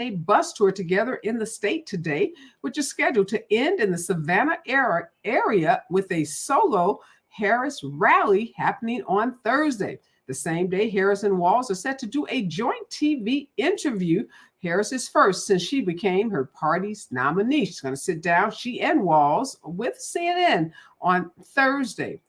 a bus tour together in the state today, which is scheduled to end in the Savannah area with a solo Harris rally happening on Thursday. The same day, Harris and Walz are set to do a joint TV interview. Harris is first since she became her party's nominee. She's going to sit down, she and Walz, with CNN on Thursday.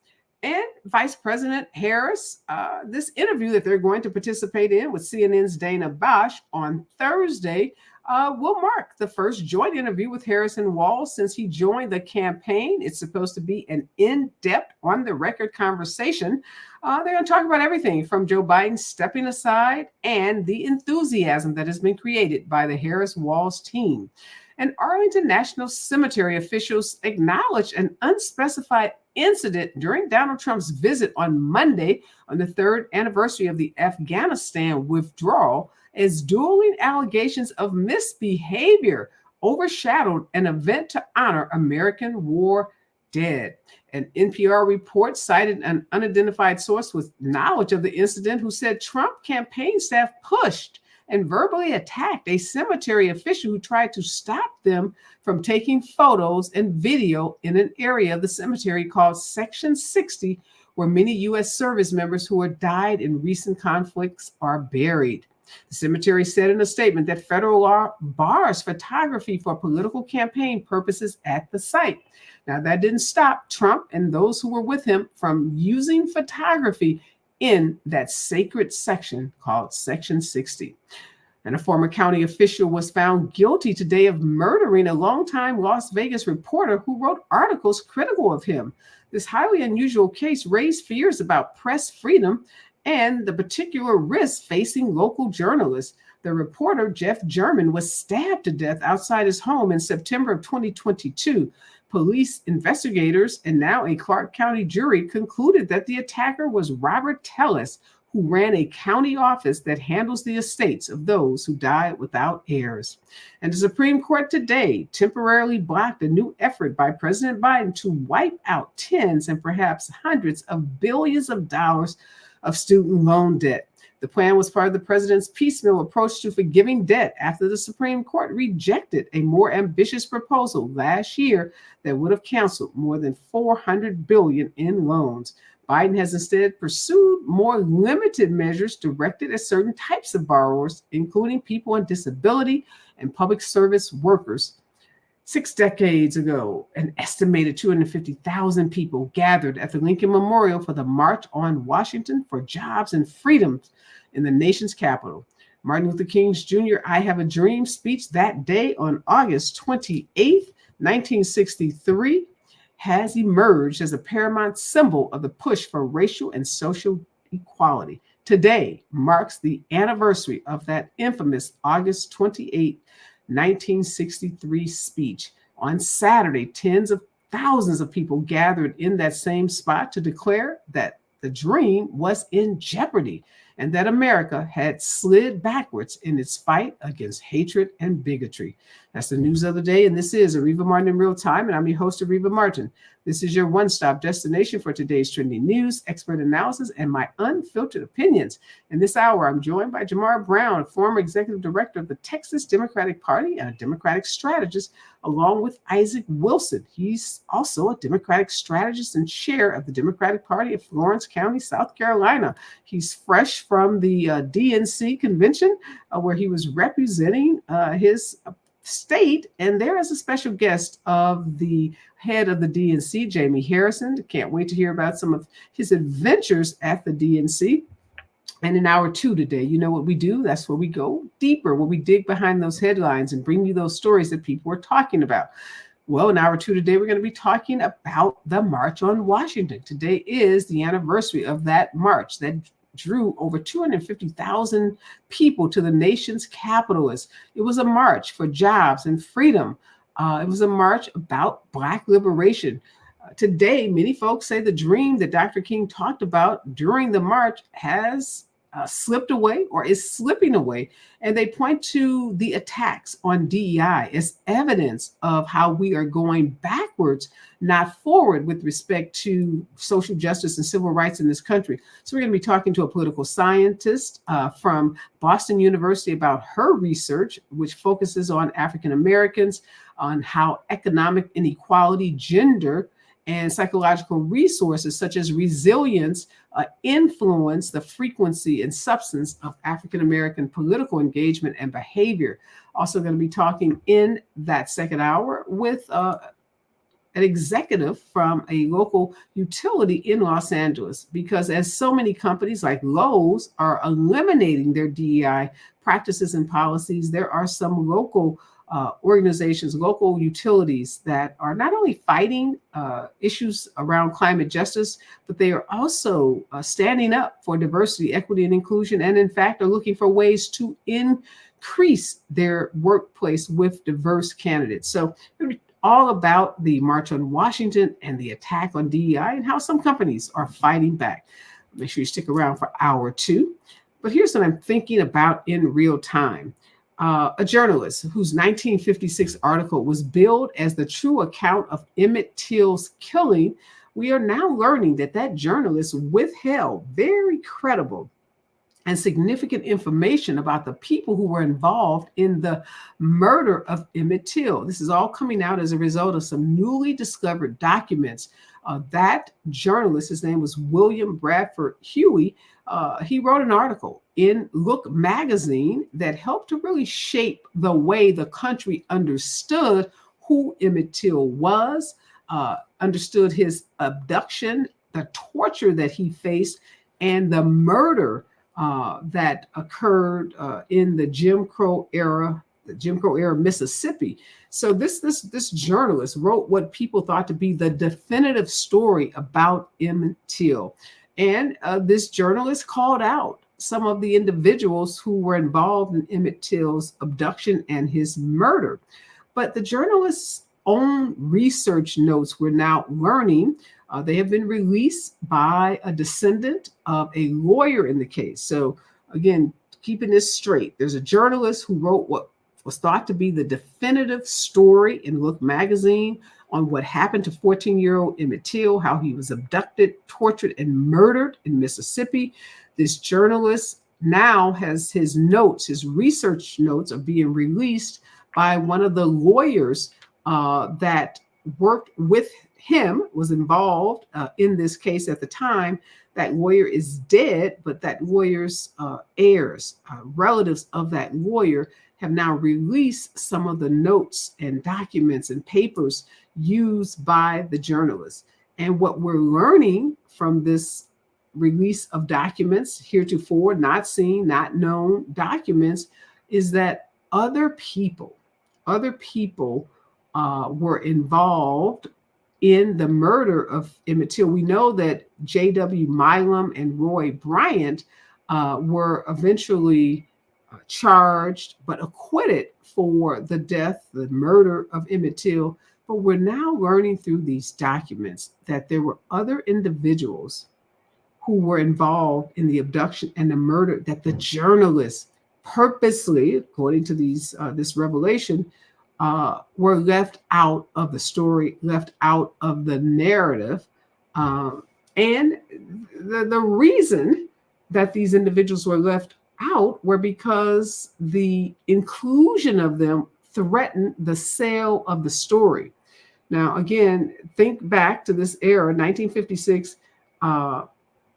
And Vice President Harris, this interview that they're going to participate in with CNN's Dana Bash on Thursday will mark the first joint interview with Harris and Walz since he joined the campaign. It's supposed to be an in-depth, on-the-record conversation. They're going to talk about everything from Joe Biden stepping aside and the enthusiasm that has been created by the Harris-Walz team. And Arlington National Cemetery officials acknowledged an unspecified incident during Donald Trump's visit on Monday on the third anniversary of the Afghanistan withdrawal as dueling allegations of misbehavior overshadowed an event to honor American war dead. An NPR report cited an unidentified source with knowledge of the incident who said Trump campaign staff pushed and verbally attacked a cemetery official who tried to stop them from taking photos and video in an area of the cemetery called Section 60, where many U.S. service members who had died in recent conflicts are buried. The cemetery said in a statement that federal law bars photography for political campaign purposes at the site. Now, that didn't stop Trump and those who were with him from using photography in that sacred section called Section 60. And a former county official was found guilty today of murdering a longtime Las Vegas reporter who wrote articles critical of him. This highly unusual case raised fears about press freedom and the particular risks facing local journalists. The reporter, Jeff German, was stabbed to death outside his home in September of 2022. Police investigators and now a Clark County jury concluded that the attacker was Robert Tellis, who ran a county office that handles the estates of those who died without heirs. And the Supreme Court today temporarily blocked a new effort by President Biden to wipe out tens and perhaps hundreds of billions of dollars of student loan debt. The plan was part of the president's piecemeal approach to forgiving debt after the Supreme Court rejected a more ambitious proposal last year that would have canceled more than $400 billion in loans. Biden has instead pursued more limited measures directed at certain types of borrowers, including people on disability and public service workers. 6 decades ago, an estimated 250,000 people gathered at the Lincoln Memorial for the March on Washington for Jobs and Freedoms in the nation's capital. Martin Luther King's Jr. I Have a Dream speech that day on August 28, 1963, has emerged as a paramount symbol of the push for racial and social equality. Today marks the anniversary of that infamous August 28, 1963 speech. On Saturday, tens of thousands of people gathered in that same spot to declare that the dream was in jeopardy and that America had slid backwards in its fight against hatred and bigotry. That's the news of the day, and this is Areva Martin in Real Time, and I'm your host, Areva Martin. This is your one-stop destination for today's trending news, expert analysis, and my unfiltered opinions. In this hour, I'm joined by Jamar Brown, former executive director of the Texas Democratic Party and a Democratic strategist, along with Isaac Wilson. He's also a Democratic strategist and chair of the Democratic Party of Florence County, South Carolina. He's fresh from the DNC convention where he was representing his state, and there is a special guest of the head of the DNC, Jamie Harrison. Can't wait to hear about some of his adventures at the DNC. And in hour 2 today, you know what we do? That's where we go deeper, where we dig behind those headlines and bring you those stories that people are talking about. Well, in hour 2 today, we're going to be talking about the March on Washington. Today is the anniversary of that march that drew over 250,000 people to the nation's capital. It was a march for jobs and freedom. It was a march about Black liberation. Today, many folks say the dream that Dr. King talked about during the march has slipped away or is slipping away. And they point to the attacks on DEI as evidence of how we are going backwards, not forward, with respect to social justice and civil rights in this country. So we're going to be talking to a political scientist from Boston University about her research, which focuses on African Americans, on how economic inequality, gender, and psychological resources such as resilience influence the frequency and substance of African American political engagement and behavior. Also going to be talking in that second hour with an executive from a local utility in Los Angeles, because as so many companies like Lowe's are eliminating their DEI practices and policies, there are some local organizations, local utilities that are not only fighting issues around climate justice, but they are also standing up for diversity, equity, and inclusion, and in fact are looking for ways to increase their workplace with diverse candidates. So all about the March on Washington and the attack on DEI and how some companies are fighting back. Make sure you stick around for hour two. But here's what I'm thinking about in real time. A journalist whose 1956 article was billed as the true account of Emmett Till's killing, we are now learning that that journalist withheld very credible and significant information about the people who were involved in the murder of Emmett Till. This is all coming out as a result of some newly discovered documents. That journalist, his name was William Bradford Huey, he wrote an article in Look magazine that helped to really shape the way the country understood who Emmett Till was, understood his abduction, the torture that he faced, and the murder that occurred in the Jim Crow era Mississippi. So this journalist wrote what people thought to be the definitive story about Emmett Till. And this journalist called out some of the individuals who were involved in Emmett Till's abduction and his murder. But the journalist's own research notes we're now learning, they have been released by a descendant of a lawyer in the case. So again, keeping this straight, there's a journalist who wrote what was thought to be the definitive story in Look magazine on what happened to 14-year-old Emmett Till, how he was abducted, tortured, and murdered in Mississippi. This journalist now has his notes, his research notes are being released by one of the lawyers that worked with him, was involved in this case at the time. That lawyer is dead, but that lawyer's heirs, relatives of that lawyer, have now released some of the notes and documents and papers used by the journalist. And what we're learning from this release of documents, heretofore not seen, not known documents, is that other people were involved in the murder of Emmett Till. We know that J.W. Milam and Roy Bryant were eventually charged but acquitted for the death, the murder of Emmett Till. But we're now learning through these documents that there were other individuals who were involved in the abduction and the murder that the journalists purposely, according to this revelation, were left out of the story, left out of the narrative. And the reason that these individuals were left out were because the inclusion of them threatened the sale of the story. Now, again, think back to this era, 1956.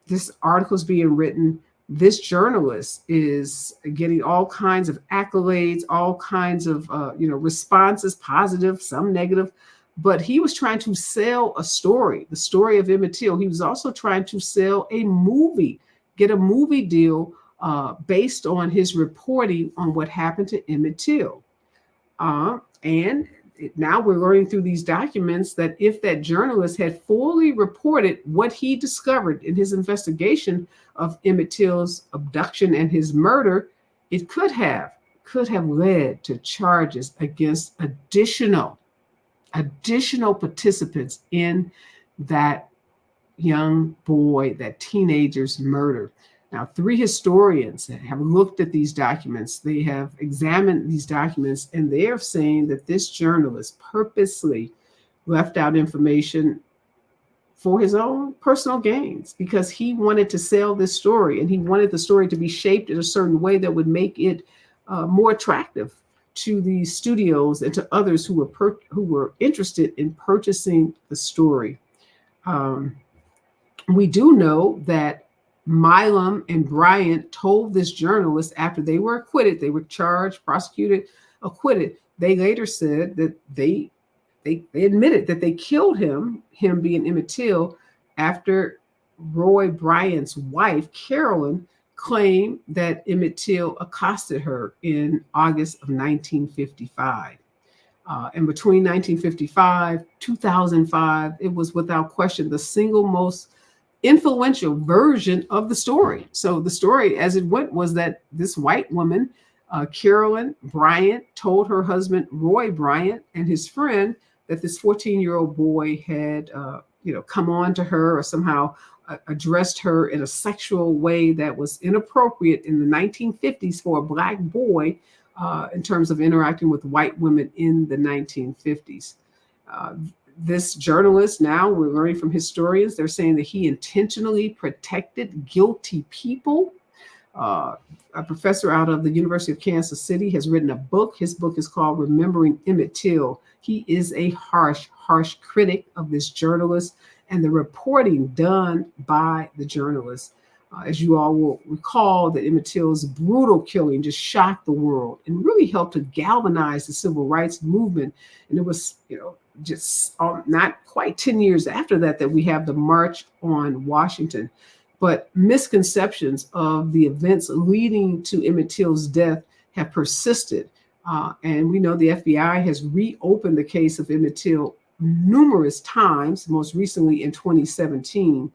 This article is being written. This journalist is getting all kinds of accolades, all kinds of responses, positive, some negative. But he was trying to sell a story, the story of Emmett Till. He was also trying to sell a movie, get a movie deal based on his reporting on what happened to Emmett Till. And now we're learning through these documents that if that journalist had fully reported what he discovered in his investigation of Emmett Till's abduction and his murder, it could have led to charges against additional participants in that young boy, that teenager's murder. Now, 3 historians have looked at these documents. They have examined these documents, and they are saying that this journalist purposely left out information for his own personal gains because he wanted to sell this story, and he wanted the story to be shaped in a certain way that would make it more attractive to the studios and to others who were interested in purchasing the story. We do know that Milam and Bryant told this journalist after they were acquitted, they were charged, prosecuted, acquitted. They later said that they admitted that they killed him being Emmett Till, after Roy Bryant's wife, Carolyn, claimed that Emmett Till accosted her in August of 1955. And between 1955, 2005, it was without question the single most influential version of the story. So the story as it went was that this white woman, Carolyn Bryant, told her husband, Roy Bryant, and his friend that this 14-year-old boy had, come on to her or somehow addressed her in a sexual way that was inappropriate in the 1950s for a Black boy in terms of interacting with white women in the 1950s. This journalist, now we're learning from historians, they're saying that he intentionally protected guilty people. A professor out of the University of Kansas City has written a book. His book is called Remembering Emmett Till. He is a harsh critic of this journalist and the reporting done by the journalist. As you all will recall, that Emmett Till's brutal killing just shocked the world and really helped to galvanize the civil rights movement. And it was, just not quite 10 years after that we have the March on Washington. But misconceptions of the events leading to Emmett Till's death have persisted. And we know the FBI has reopened the case of Emmett Till numerous times, most recently in 2017.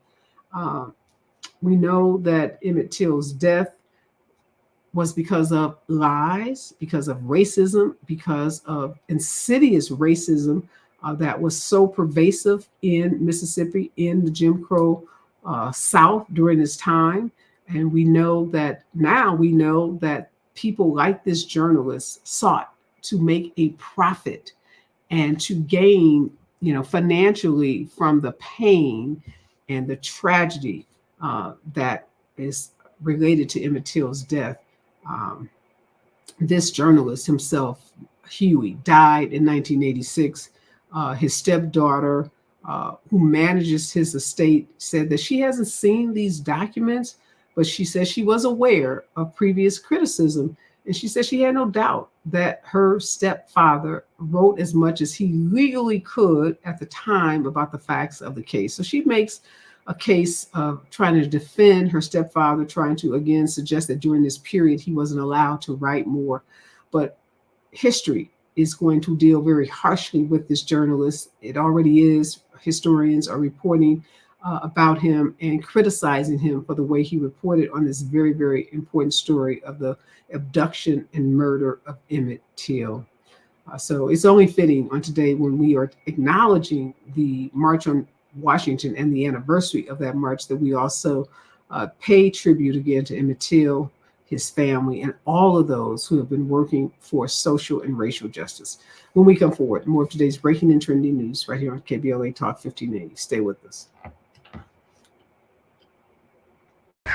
We know that Emmett Till's death was because of lies, because of racism, because of insidious racism that was so pervasive in Mississippi, in the Jim Crow South during this time. And we know that people like this journalist sought to make a profit and to gain, financially from the pain and the tragedy that is related to Emmett Till's death. This journalist himself, Huey, died in 1986. His stepdaughter, who manages his estate, said that she hasn't seen these documents, but she says she was aware of previous criticism. And she said she had no doubt that her stepfather wrote as much as he legally could at the time about the facts of the case. So she makes a case of trying to defend her stepfather, trying to, again, suggest that during this period he wasn't allowed to write more. But history is going to deal very harshly with this journalist. It already is. Historians are reporting about him and criticizing him for the way he reported on this very, very important story of the abduction and murder of Emmett Till. So it's only fitting on today, when we are acknowledging the March on Washington and the anniversary of that march, that we also pay tribute again to Emmett Till, his family, and all of those who have been working for social and racial justice. When we come forward, more of today's breaking and trending news right here on KBLA Talk 1580. Stay with us.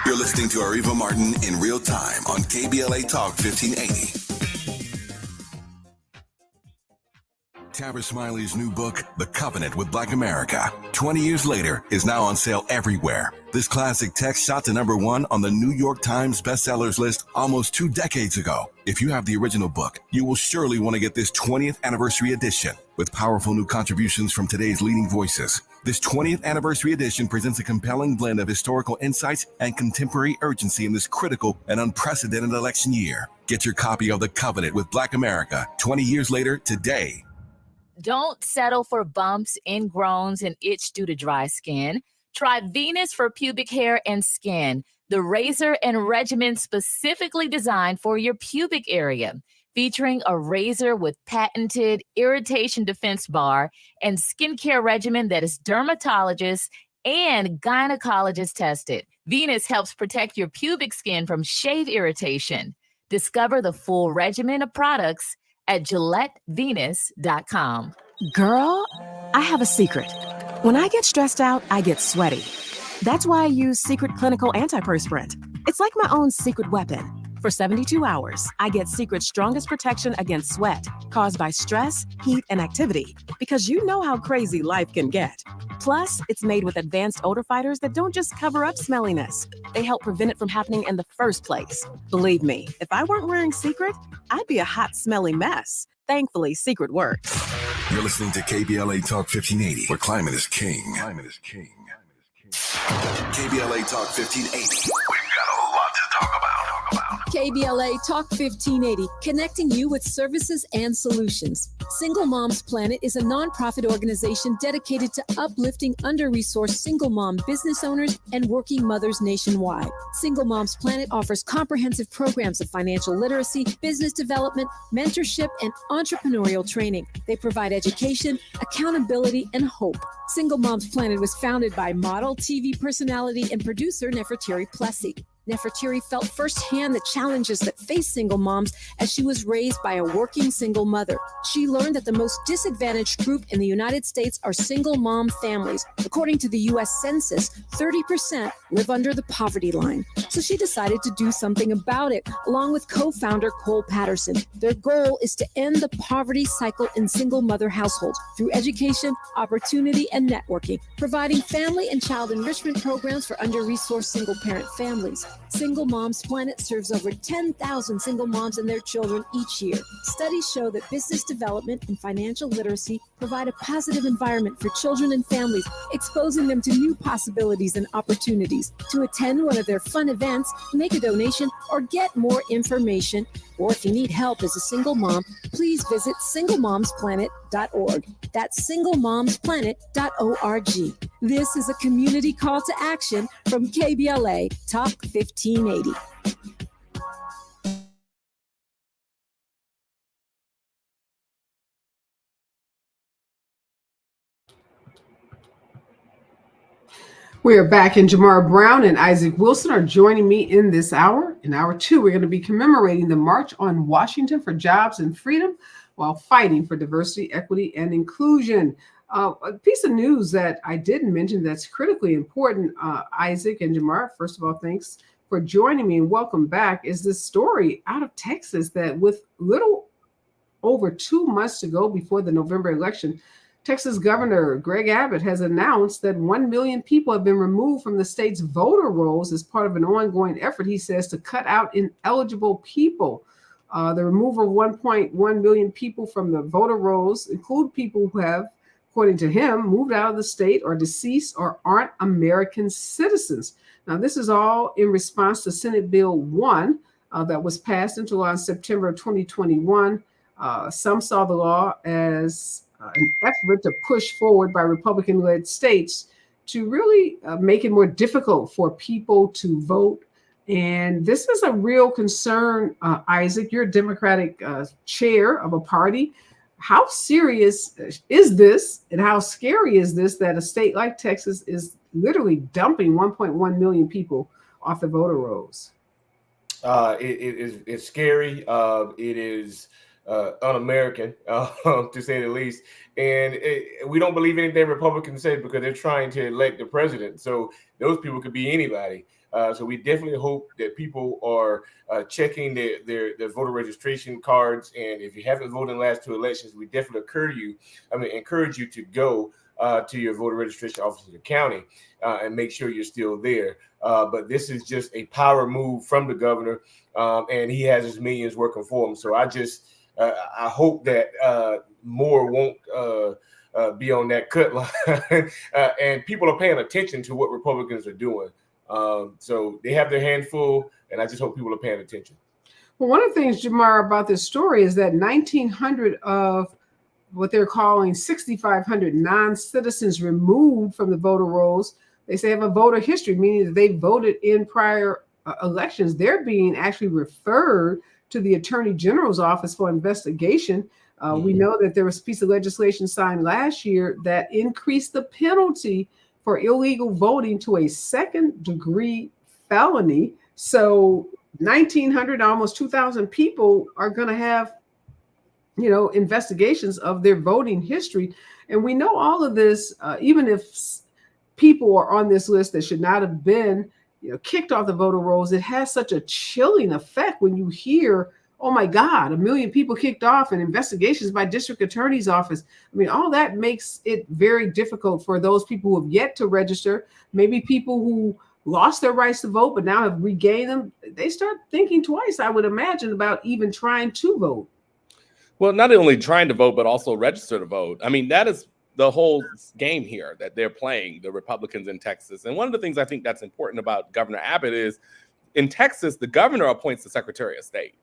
You're listening to Areva Martin in real time on KBLA Talk 1580. Tabitha Smiley's new book, The Covenant with Black America, 20 years later, is now on sale everywhere. This classic text shot to #1 on the New York Times bestsellers list almost 2 decades ago. If you have the original book, you will surely want to get this 20th anniversary edition with powerful new contributions from today's leading voices. This 20th anniversary edition presents a compelling blend of historical insights and contemporary urgency in this critical and unprecedented election year. Get your copy of The Covenant with Black America, 20 years later today. Don't settle for bumps, ingrowns, and itch due to dry skin. Try Venus for pubic hair and skin, the razor and regimen specifically designed for your pubic area, featuring a razor with patented irritation defense bar and skincare regimen that is dermatologist and gynecologist tested. Venus helps protect your pubic skin from shave irritation. Discover the full regimen of products at GilletteVenus.com. Girl, I have a secret. When I get stressed out, I get sweaty. That's why I use Secret Clinical Antiperspirant. It's like my own secret weapon. For 72 hours, I get Secret's strongest protection against sweat caused by stress, heat, and activity, because you know how crazy life can get. Plus, it's made with advanced odor fighters that don't just cover up smelliness. They help prevent it from happening in the first place. Believe me, if I weren't wearing Secret, I'd be a hot, smelly mess. Thankfully, Secret works. You're listening to KBLA Talk 1580, where climate is king. Climate is king. KBLA Talk 1580. We've got a lot to talk about. KBLA Talk 1580, connecting you with services and solutions. Single Moms Planet is a nonprofit organization dedicated to uplifting under-resourced single mom business owners and working mothers nationwide. Single Moms Planet offers comprehensive programs of financial literacy, business development, mentorship, and entrepreneurial training. They provide education, accountability, and hope. Single Moms Planet was founded by model, TV personality, and producer Nefertiri Plessy. Nefertiri felt firsthand the challenges that face single moms as she was raised by a working single mother. She learned that the most disadvantaged group in the United States are single mom families. According to the U.S. Census, 30% live under the poverty line. So she decided to do something about it, along with co-founder Cole Patterson. Their goal is to end the poverty cycle in single mother households through education, opportunity, and networking, providing family and child enrichment programs for under-resourced single-parent families. Single Moms Planet serves over 10,000 single moms and their children each year. Studies show that business development and financial literacy provide a positive environment for children and families, exposing them to new possibilities and opportunities. To attend one of their fun events, make a donation, or get more information, or if you need help as a single mom, please visit singlemomsplanet.org. That's singlemomsplanet.org. This is a community call to action from KBLA Talk 1580. We are back, and Jamar Brown and Isaac Wilson are joining me in this hour. In hour two, we're going to be commemorating the March on Washington for Jobs and Freedom while fighting for diversity, equity, and inclusion. A piece of news that I didn't mention that's critically important, Isaac and Jamar, first of all, thanks for joining me and welcome back, is this story out of Texas that with little over 2 months to go before the November election, Texas Governor Greg Abbott has announced that 1 million people have been removed from the state's voter rolls as part of an ongoing effort, he says, to cut out ineligible people. The removal of 1.1 million people from the voter rolls include people who have, according to him, moved out of the state or deceased or aren't American citizens. Now, this is all in response to Senate Bill 1 that was passed into law in September of 2021. Some saw the law as an effort to push forward by Republican-led states to really make it more difficult for people to vote. And this is a real concern, Isaac. You're a Democratic chair of a party. How serious is this, and how scary is this that a state like Texas is literally dumping 1.1 million people off the voter rolls? It's scary. It is un-American, to say the least. And we don't believe anything Republicans say because they're trying to elect the president. So those people could be anybody. So we definitely hope that people are checking their voter registration cards. And if you haven't voted in the last 2 elections, we definitely encourage you to go to your voter registration office in the county and make sure you're still there. But this is just a power move from the governor, and he has his millions working for him. So I hope that more won't be on that cut line, and people are paying attention to what Republicans are doing. So they have their hand full, and I just hope people are paying attention. Well, one of the things, Jamar, about this story is that 1,900 of what they're calling 6,500 non-citizens removed from the voter rolls, they say have a voter history, meaning that they voted in prior elections. They're being actually referred to the Attorney General's office for investigation. We know that there was a piece of legislation signed last year that increased the penalty for illegal voting to a second-degree felony. So 1,900, almost 2,000 people are going to have, investigations of their voting history. And we know all of this, even if people are on this list that should not have been, kicked off the voter rolls, it has such a chilling effect when you hear, oh my God, 1 million people kicked off and investigations by district attorney's office. I mean, all that makes it very difficult for those people who have yet to register, maybe people who lost their rights to vote, but now have regained them. They start thinking twice, I would imagine, about even trying to vote. Well, not only trying to vote, but also register to vote. I mean, that is the whole game here that they're playing, the Republicans in Texas. And one of the things I think that's important about Governor Abbott is in Texas, the governor appoints the Secretary of State.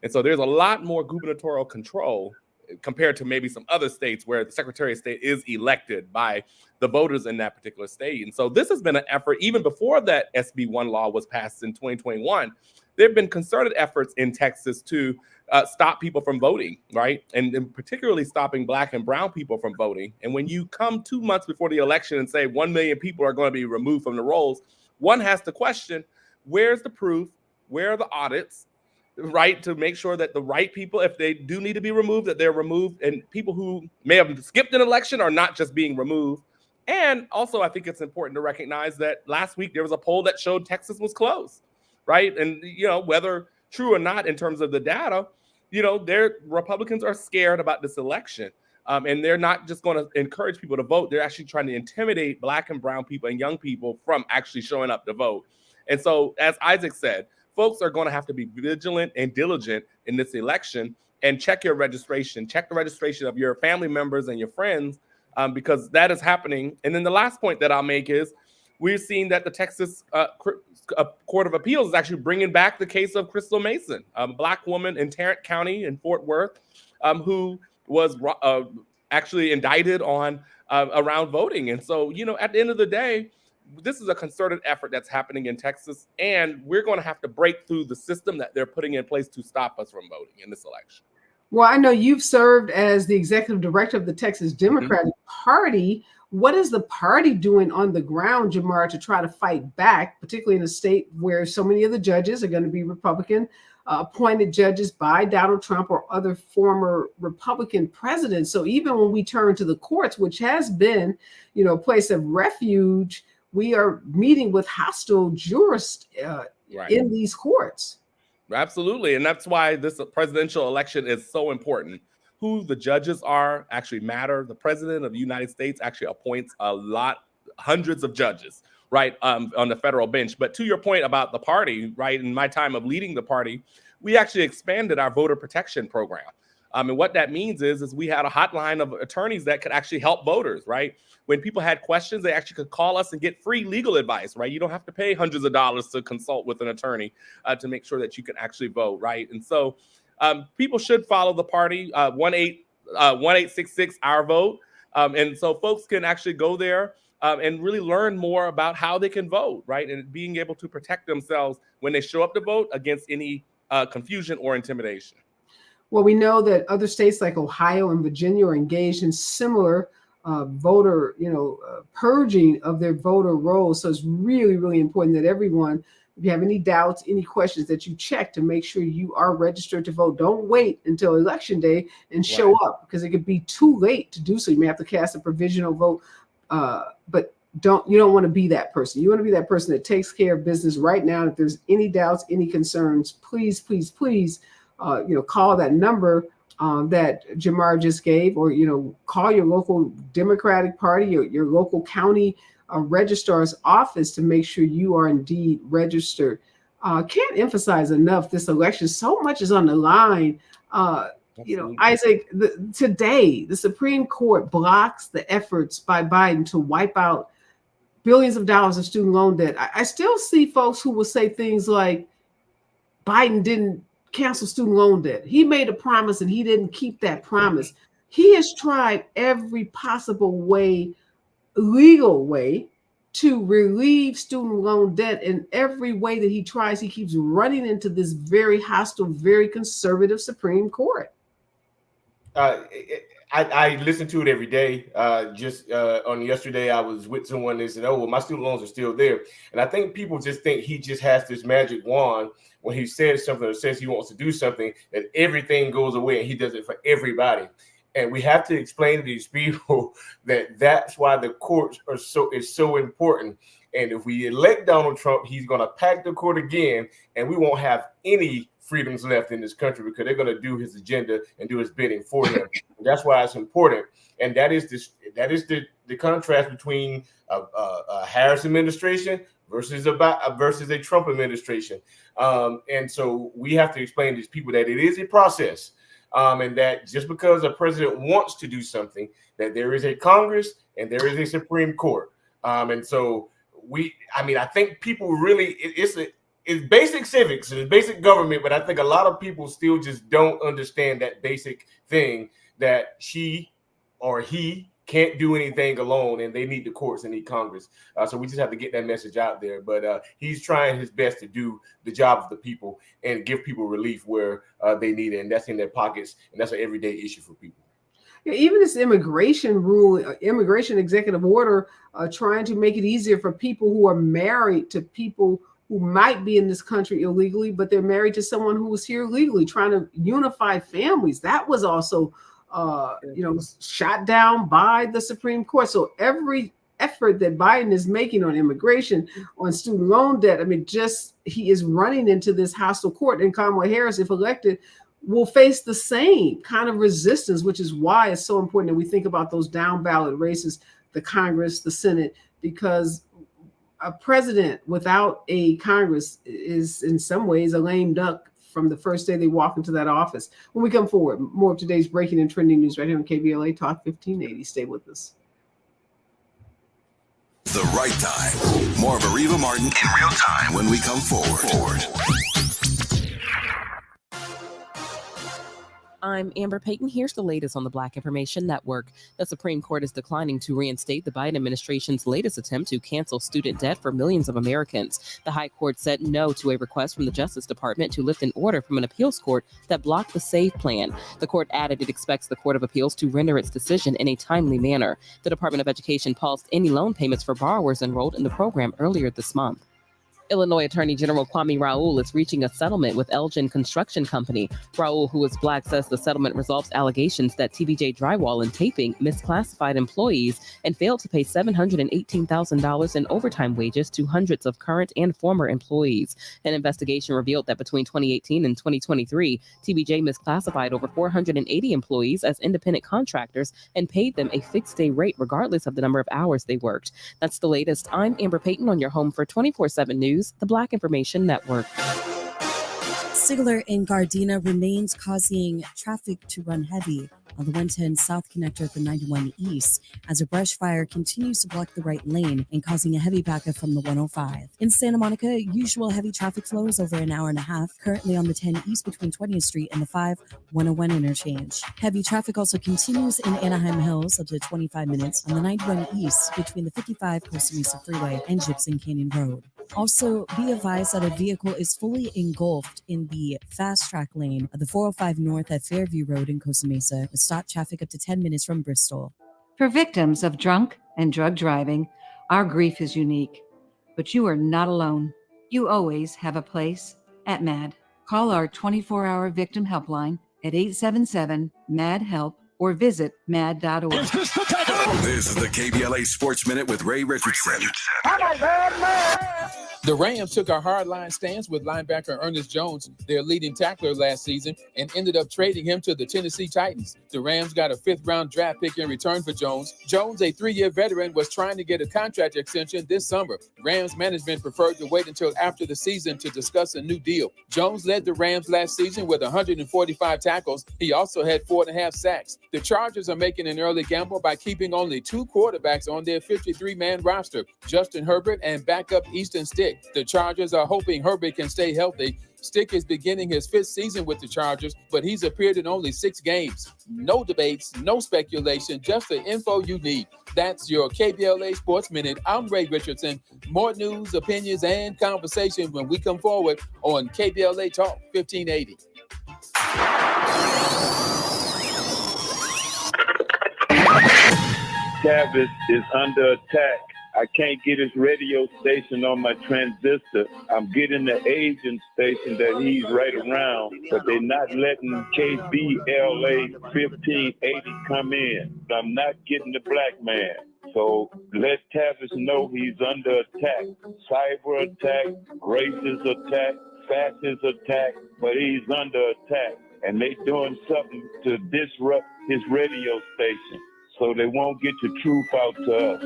And so there's a lot more gubernatorial control compared to maybe some other states where the Secretary of State is elected by the voters in that particular state. And so this has been an effort, even before that SB 1 law was passed in 2021, there have been concerted efforts in Texas to stop people from voting, right? And particularly stopping Black and brown people from voting. And when you come 2 months before the election and say 1 million people are going to be removed from the rolls, one has to question, where's the proof? Where are the audits? Right, to make sure that the right people, if they do need to be removed, that they're removed, and people who may have skipped an election are not just being removed. And also, I think it's important to recognize that last week there was a poll that showed Texas was close, right? And whether true or not in terms of the data, their Republicans are scared about this election, and they're not just going to encourage people to vote. They're actually trying to intimidate Black and brown people and young people from actually showing up to vote. And so, as Isaac said, folks are going to have to be vigilant and diligent in this election and check your registration, check the registration of your family members and your friends, because that is happening. And then the last point that I'll make is we've seen that the Texas Court of Appeals is actually bringing back the case of Crystal Mason, a Black woman in Tarrant County in Fort Worth, who was actually indicted on around voting. And so, at the end of the day, this is a concerted effort that's happening in Texas, and we're going to have to break through the system that they're putting in place to stop us from voting in this election. Well, I know you've served as the executive director of the Texas Democratic Party. What is the party doing on the ground, Jamar, to try to fight back, particularly in a state where so many of the judges are going to be Republican appointed judges by Donald Trump or other former Republican presidents? So even when we turn to the courts, which has been, a place of refuge, we are meeting with hostile jurists in these courts. Absolutely. And that's why this presidential election is so important. Who the judges are actually matter. The president of the United States actually appoints hundreds of judges, right, on the federal bench. But to your point about the party, right, in my time of leading the party, we actually expanded our voter protection program. And what that means is we had a hotline of attorneys that could actually help voters, right? When people had questions, they actually could call us and get free legal advice, right? You don't have to pay hundreds of dollars to consult with an attorney to make sure that you can actually vote, right? And so people should follow the party, 1-866 Our Vote. And so folks can actually go there and really learn more about how they can vote, right? And being able to protect themselves when they show up to vote against any confusion or intimidation. Well, we know that other states like Ohio and Virginia are engaged in similar voter, purging of their voter rolls. So it's really, really important that everyone, if you have any doubts, any questions, that you check to make sure you are registered to vote. Don't wait until election day and show up, because it could be too late to do so. You may have to cast a provisional vote, but you don't want to be that person. You want to be that person that takes care of business right now. If there's any doubts, any concerns, please, please, please, call that number that Jamar just gave, or, call your local Democratic Party, your local county registrar's office to make sure you are indeed registered. Can't emphasize enough, this election, so much is on the line. Isaac, today, the Supreme Court blocks the efforts by Biden to wipe out billions of dollars of student loan debt. I still see folks who will say things like Biden didn't cancel student loan debt. He made a promise and he didn't keep that promise. He has tried every possible way, legal way, to relieve student loan debt. In every way that he tries, he keeps running into this very hostile, very conservative Supreme Court. I listen to it every day. Just on yesterday, I was with someone that said, "Oh, well, my student loans are still there," and I think people just think he just has this magic wand when he says something or says he wants to do something that everything goes away, and he does it for everybody. And we have to explain to these people that that's why the courts is so important. And if we elect Donald Trump, he's going to pack the court again, and we won't have any freedoms left in this country because they're going to do his agenda and do his bidding for him. And that's why it's important. And that is the contrast between a Harris administration versus a Trump administration. And so we have to explain to these people that it is a process. And that just because a president wants to do something, that there is a Congress and there is a Supreme Court. And so I think people really, it's basic civics and it's basic government, but I think a lot of people still just don't understand that basic thing that she or he can't do anything alone, and they need the courts and need Congress. So we just have to get that message out there. But he's trying his best to do the job of the people and give people relief where they need it, and that's in their pockets, and that's an everyday issue for people. Yeah, even this immigration rule, immigration executive order, trying to make it easier for people who are married to people who might be in this country illegally, but they're married to someone who was here legally, trying to unify families. That was also shot down by the Supreme Court. So every effort that Biden is making on immigration, on student loan debt, he is running into this hostile court. And Kamala Harris, if elected, will face the same kind of resistance, which is why it's so important that we think about those down ballot races, the Congress, the Senate, because a president without a Congress is in some ways a lame duck from the first day they walk into that office. When we come forward, more of today's breaking and trending news right here on KBLA Talk 1580. Stay with us. The right time. More of Areva Martin in real time when we come forward. I'm Amber Payton. Here's the latest on the Black Information Network. The Supreme Court is declining to reinstate the Biden administration's latest attempt to cancel student debt for millions of Americans. The High Court said no to a request from the Justice Department to lift an order from an appeals court that blocked the SAVE plan. The court added it expects the Court of Appeals to render its decision in a timely manner. The Department of Education paused any loan payments for borrowers enrolled in the program earlier this month. Illinois Attorney General Kwame Raoul is reaching a settlement with Elgin Construction Company. Raoul, who is Black, says the settlement resolves allegations that TBJ Drywall and Taping misclassified employees and failed to pay $718,000 in overtime wages to hundreds of current and former employees. An investigation revealed that between 2018 and 2023, TBJ misclassified over 480 employees as independent contractors and paid them a fixed day rate regardless of the number of hours they worked. That's the latest. I'm Amber Payton on your home for 24/7 News, the Black Information Network. Sigler in Gardena remains causing traffic to run heavy on the 110 South connector at the 91 East as a brush fire continues to block the right lane and causing a heavy backup from the 105. In Santa Monica, usual heavy traffic flow is over an hour and a half, currently on the 10 East between 20th Street and the 5-101 interchange. Heavy traffic also continues in Anaheim Hills up to 25 minutes on the 91 East between the 55 Costa Mesa Freeway and Gibson Canyon Road. Also, be advised that a vehicle is fully engulfed in the fast track lane of the 405 North at Fairview Road in Costa Mesa, with stop traffic up to 10 minutes from Bristol. For victims of drunk and drug driving, our grief is unique, but you are not alone. You always have a place at MAD. Call our 24-hour victim helpline at 877-MAD-HELP or visit mad.org. This is the KBLA Sports Minute with Ray Richardson. The Rams took a hardline stance with linebacker Ernest Jones, their leading tackler last season, and ended up trading him to the Tennessee Titans. The Rams got a 5th-round draft pick in return for Jones. Jones, a 3-year veteran, was trying to get a contract extension this summer. Rams management preferred to wait until after the season to discuss a new deal. Jones led the Rams last season with 145 tackles. He also had 4.5 sacks. The Chargers are making an early gamble by keeping only 2 quarterbacks on their 53-man roster, Justin Herbert and backup Easton Stick. The Chargers are hoping Herbert can stay healthy. Stick is beginning his 5th season with the Chargers, but he's appeared in only 6 games. No debates, no speculation, just the info you need. That's your KBLA Sports Minute. I'm Ray Richardson. More news, opinions, and conversation when we come forward on KBLA Talk 1580. Tavis is under attack. I can't get his radio station on my transistor. I'm getting the Asian station that he's right around, but they're not letting KBLA 1580 come in. I'm not getting the black man. So let Tavis know he's under attack. Cyber attack, racist attack, fascist attack, but he's under attack. And they doing something to disrupt his radio station so they won't get the truth out to us.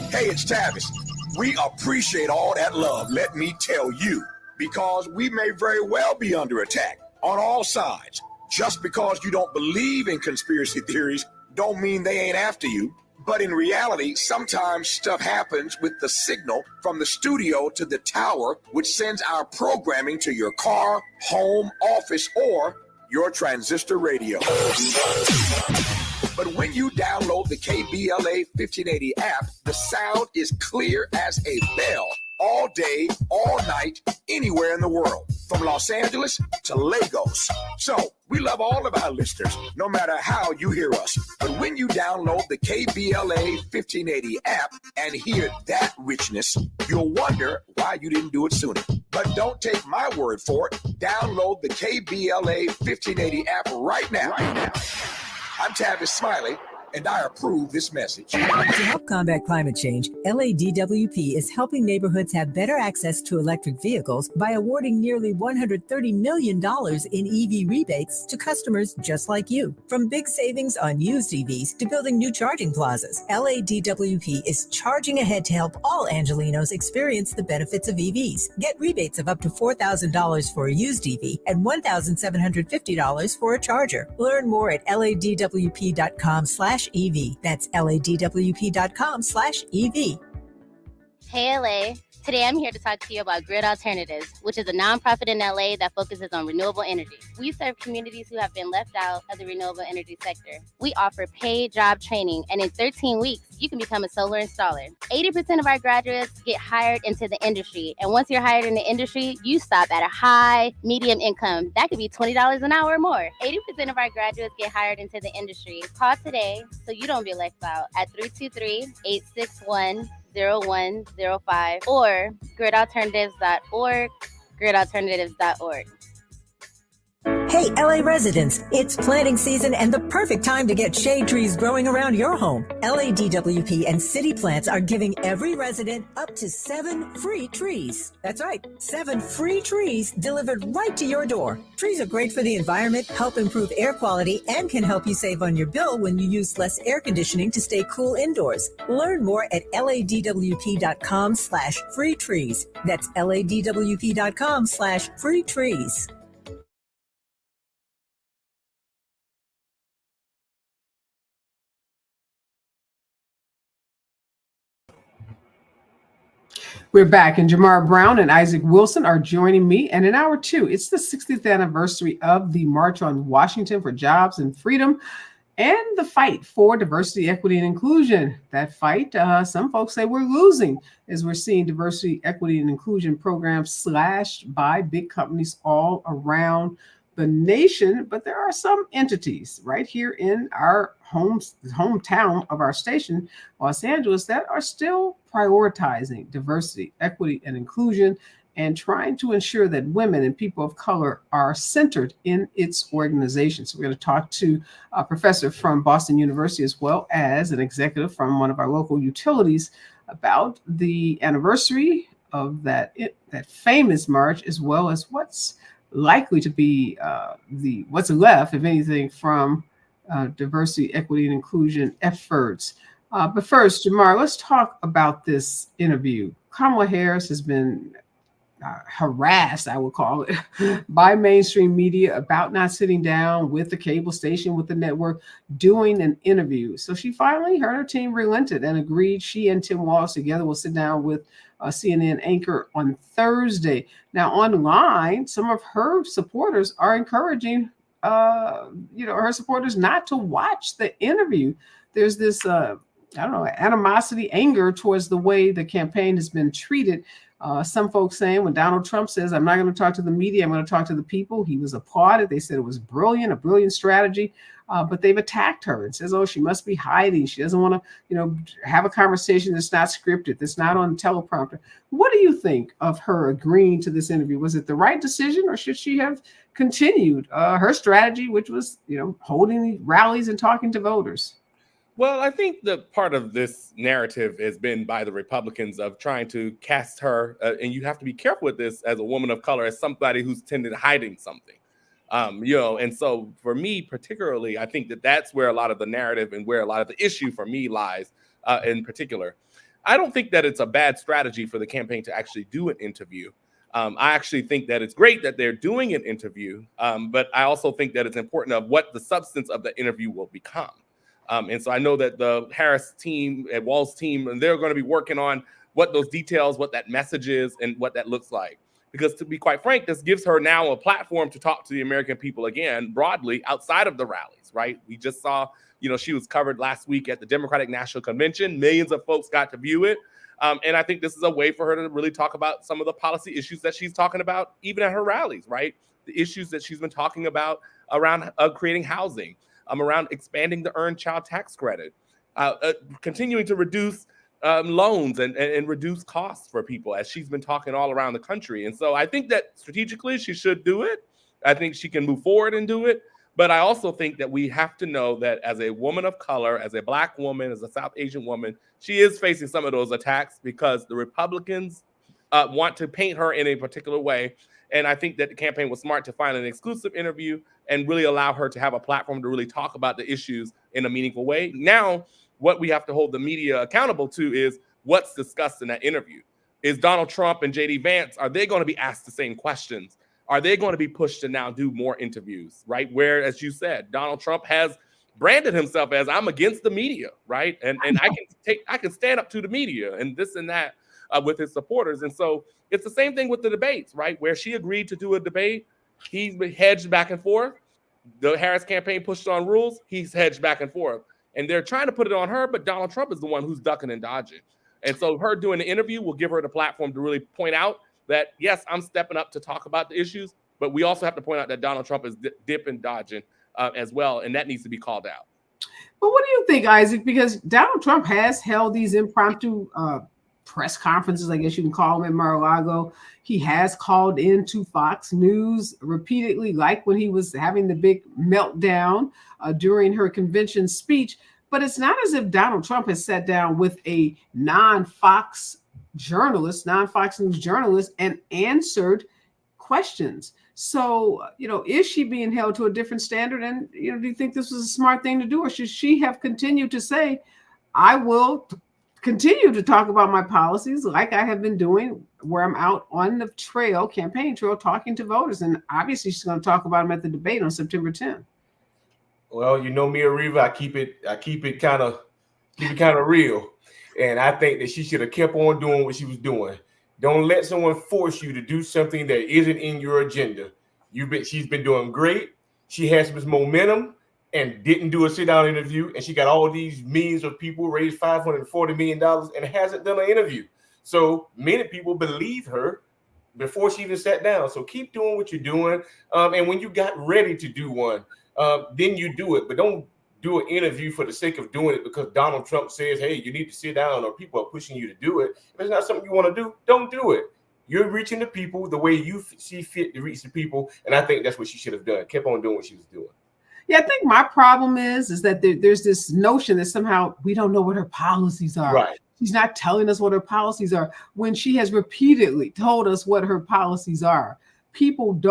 Hey, it's Tavis. We appreciate all that love, let me tell you, because we may very well be under attack on all sides. Just because you don't believe in conspiracy theories don't mean they ain't after you. But in reality, sometimes stuff happens with the signal from the studio to the tower, which sends our programming to your car, home, office, or your transistor radio. But when you download the KBLA 1580 app, the sound is clear as a bell all day, all night, anywhere in the world, from Los Angeles to Lagos. So we love all of our listeners, no matter how you hear us. But when you download the KBLA 1580 app and hear that richness, you'll wonder why you didn't do it sooner. But don't take my word for it. Download the KBLA 1580 app right now. I'm Tavis Smiley, and I approve this message. To help combat climate change, LADWP is helping neighborhoods have better access to electric vehicles by awarding nearly $130 million in EV rebates to customers just like you. From big savings on used EVs to building new charging plazas, LADWP is charging ahead to help all Angelinos experience the benefits of EVs. Get rebates of up to $4,000 for a used EV and $1,750 for a charger. Learn more at ladwp.com/EV. That's ladwp.com/EV. Hey LA, today I'm here to talk to you about Grid Alternatives, which is a nonprofit in LA that focuses on renewable energy. We serve communities who have been left out of the renewable energy sector. We offer paid job training, and in 13 weeks, you can become a solar installer. 80% of our graduates get hired into the industry, and once you're hired in the industry, you stop at a high, medium income. That could be $20 an hour or more. 80% of our graduates get hired into the industry. Call today so you don't be left out at 323-861-0105 or gridalternatives.org, gridalternatives.org. Hey, LA residents, it's planting season and the perfect time to get shade trees growing around your home. LADWP and City Plants are giving every resident up to 7 free trees. That's right, 7 free trees delivered right to your door. Trees are great for the environment, help improve air quality, and can help you save on your bill when you use less air conditioning to stay cool indoors. Learn more at ladwp.com/free trees. That's ladwp.com/free trees. We're back, and Jamar Brown and Isaac Wilson are joining me. And in hour 2, it's the 60th anniversary of the March on Washington for Jobs and Freedom and the fight for diversity, equity, and inclusion. That fight, some folks say we're losing as we're seeing diversity, equity, and inclusion programs slashed by big companies all around the nation. But there are some entities right here in our hometown of our station, Los Angeles, that are still prioritizing diversity, equity, and inclusion and trying to ensure that women and people of color are centered in its organization. So we're going to talk to a professor from Boston University as well as an executive from one of our local utilities about the anniversary of that famous march, as well as what's likely to be what's left, if anything, from diversity, equity, and inclusion efforts. But first, Jamar, let's talk about this interview. Kamala Harris has been harassed, I would call it, by mainstream media about not sitting down with the cable station, with the network, doing an interview. So she finally, her team relented and agreed she and Tim Walz together will sit down with a CNN anchor on Thursday. Now, online, some of her supporters are encouraging her supporters not to watch the interview. There's this animosity, anger towards the way the campaign has been treated. Some folks saying when Donald Trump says, I'm not going to talk to the media, I'm going to talk to the people, he was applauded. They said it was brilliant, a brilliant strategy. But they've attacked her and says, oh, she must be hiding. She doesn't want to, have a conversation that's not scripted, that's not on teleprompter. What do you think of her agreeing to this interview? Was it the right decision, or should she have continued her strategy, which was, holding rallies and talking to voters? Well, I think the part of this narrative has been by the Republicans of trying to cast her, and you have to be careful with this as a woman of color, as somebody who's tended hiding something. And so for me particularly, I think that that's where a lot of the narrative and where a lot of the issue for me lies in particular. I don't think that it's a bad strategy for the campaign to actually do an interview. I actually think that it's great that they're doing an interview, but I also think that it's important of what the substance of the interview will become. And so I know that the Harris team and Walz's team, and they're going to be working on what those details, what that message is, and what that looks like. Because to be quite frank, this gives her now a platform to talk to the American people again, broadly, outside of the rallies, right? We just saw, she was covered last week at the Democratic National Convention. Millions of folks got to view it. And I think this is a way for her to really talk about some of the policy issues that she's talking about, even at her rallies, right? The issues that she's been talking about around creating housing, around expanding the earned child tax credit, continuing to reduce loans and reduce costs for people, as she's been talking all around the country. And so I think that strategically she should do it. I think she can move forward and do it. But I also think that we have to know that as a woman of color, as a Black woman, as a South Asian woman, she is facing some of those attacks because the Republicans want to paint her in a particular way. And I think that the campaign was smart to find an exclusive interview and really allow her to have a platform to really talk about the issues in a meaningful way. Now, what we have to hold the media accountable to is what's discussed in that interview. Is Donald Trump and J.D. Vance, are they going to be asked the same questions? Are they going to be pushed to now do more interviews, right? Where, as you said, Donald Trump has branded himself as, I'm against the media, right? And I can stand up to the media and this and that with his supporters. And so it's the same thing with the debates, right? Where she agreed to do a debate, he's been hedged back and forth. The Harris campaign pushed on rules, he's hedged back and forth. And they're trying to put it on her, but Donald Trump is the one who's ducking and dodging. And so her doing the interview will give her the platform to really point out that, yes, I'm stepping up to talk about the issues, but we also have to point out that Donald Trump is dipping, dodging as well, and that needs to be called out. But what do you think, Isaac? Because Donald Trump has held these impromptu press conferences, I guess you can call them, in Mar-a-Lago. He has called into Fox News repeatedly, like when he was having the big meltdown during her convention speech. But it's not as if Donald Trump has sat down with a non-Fox News journalist, and answered questions. So, is she being held to a different standard? And, do you think this was a smart thing to do? Or should she have continued to say, I will continue to talk about my policies like I have been doing, where I'm out on the campaign trail, talking to voters? And obviously she's going to talk about them at the debate on September 10th. Well, me, Areva, I keep it kind of real. And I think that she should have kept on doing what she was doing. Don't let someone force you to do something that isn't in your agenda. She's been doing great. She has this momentum and didn't do a sit-down interview. And she got all these millions of people, raised $540 million, and hasn't done an interview. So many people believe her before she even sat down. So keep doing what you're doing. And when you got ready to do one, then you do it. But don't do an interview for the sake of doing it because Donald Trump says, hey, you need to sit down, or people are pushing you to do it. If it's not something you want to do, don't do it. You're reaching the people the way you see fit to reach the people. And I think that's what she should have done. Kept on doing what she was doing. Yeah, I think my problem is that there's this notion that somehow we don't know what her policies are. Right. She's not telling us what her policies are when she has repeatedly told us what her policies are. People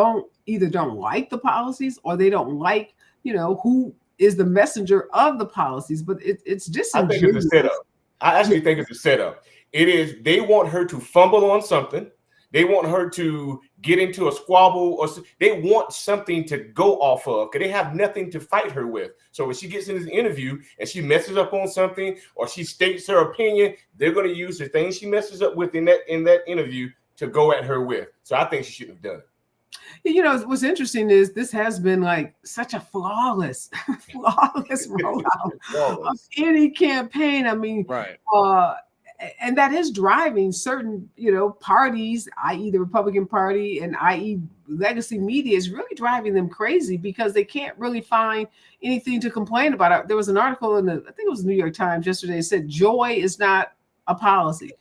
either don't like the policies, or they don't like, who is the messenger of the policies. But it's disingenuous. I think it's a setup. I actually think it's a setup. It is. They want her to fumble on something. They want her to get into a squabble, or they want something to go off of because they have nothing to fight her with. So when she gets in this interview and she messes up on something, or she states her opinion, they're going to use the things she messes up with in that interview to go at her with. So I think she shouldn't have done it. What's interesting is this has been like such a flawless rollout of any campaign. I mean, right. And that is driving certain, parties, i.e. the Republican Party and i.e. legacy media is really driving them crazy because they can't really find anything to complain about. There was an article in I think it was the New York Times yesterday, said joy is not a policy.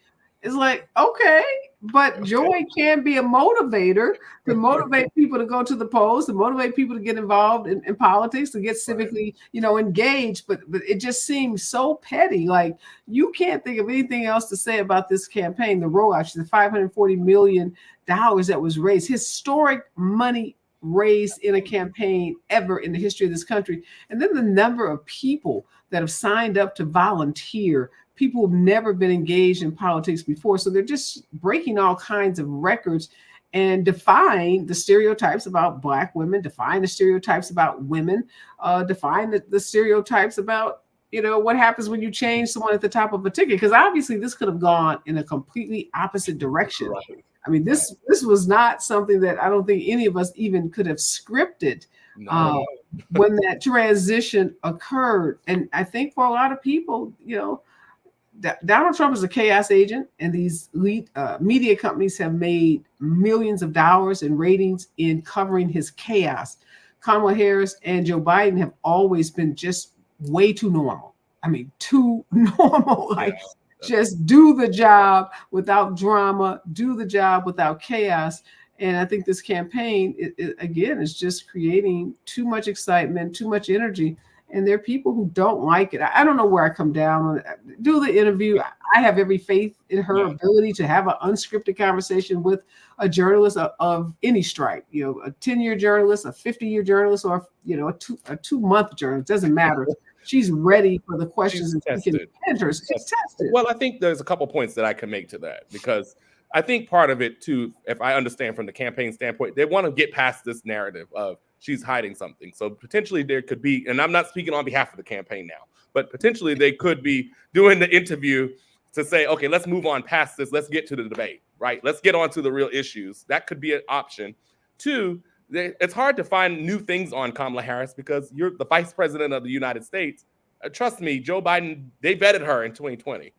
It's like, okay, but joy can be a motivator to motivate people to go to the polls, to motivate people to get involved in politics, to get civically, engaged. But it just seems so petty. Like, you can't think of anything else to say about this campaign. The rollout, the $540 million that was raised, historic money raised in a campaign ever in the history of this country. And then the number of people that have signed up to volunteer, people who've never been engaged in politics before. So they're just breaking all kinds of records and defying the stereotypes about Black women, defying the stereotypes about women, defying the stereotypes about, what happens when you change someone at the top of a ticket. Because obviously this could have gone in a completely opposite direction. Right. I mean, this was not something that I don't think any of us even could have scripted when that transition occurred. And I think for a lot of people, Donald Trump is a chaos agent, and these media companies have made millions of dollars in ratings in covering his chaos. Kamala Harris and Joe Biden have always been just way too normal. I mean, too normal. Like, just do the job without drama, do the job without chaos. And I think this campaign, again, is just creating too much excitement, too much energy. And there are people who don't like it. I don't know where I come down on it. Do the interview. I have every faith in her ability to have an unscripted conversation with a journalist of any stripe, a 10-year journalist, a 50-year journalist, or, a two-month journalist. Doesn't matter. She's ready for the questions and she can enter. She's tested. Well, I think there's a couple points that I can make to that, because I think part of it too, if I understand from the campaign standpoint, they want to get past this narrative of she's hiding something. So potentially there could be, and I'm not speaking on behalf of the campaign now, but potentially they could be doing the interview to say, okay, let's move on past this. Let's get to the debate, right? Let's get on to the real issues. That could be an option. Two, it's hard to find new things on Kamala Harris because you're the vice president of the United States. Trust me, Joe Biden, they vetted her in 2020.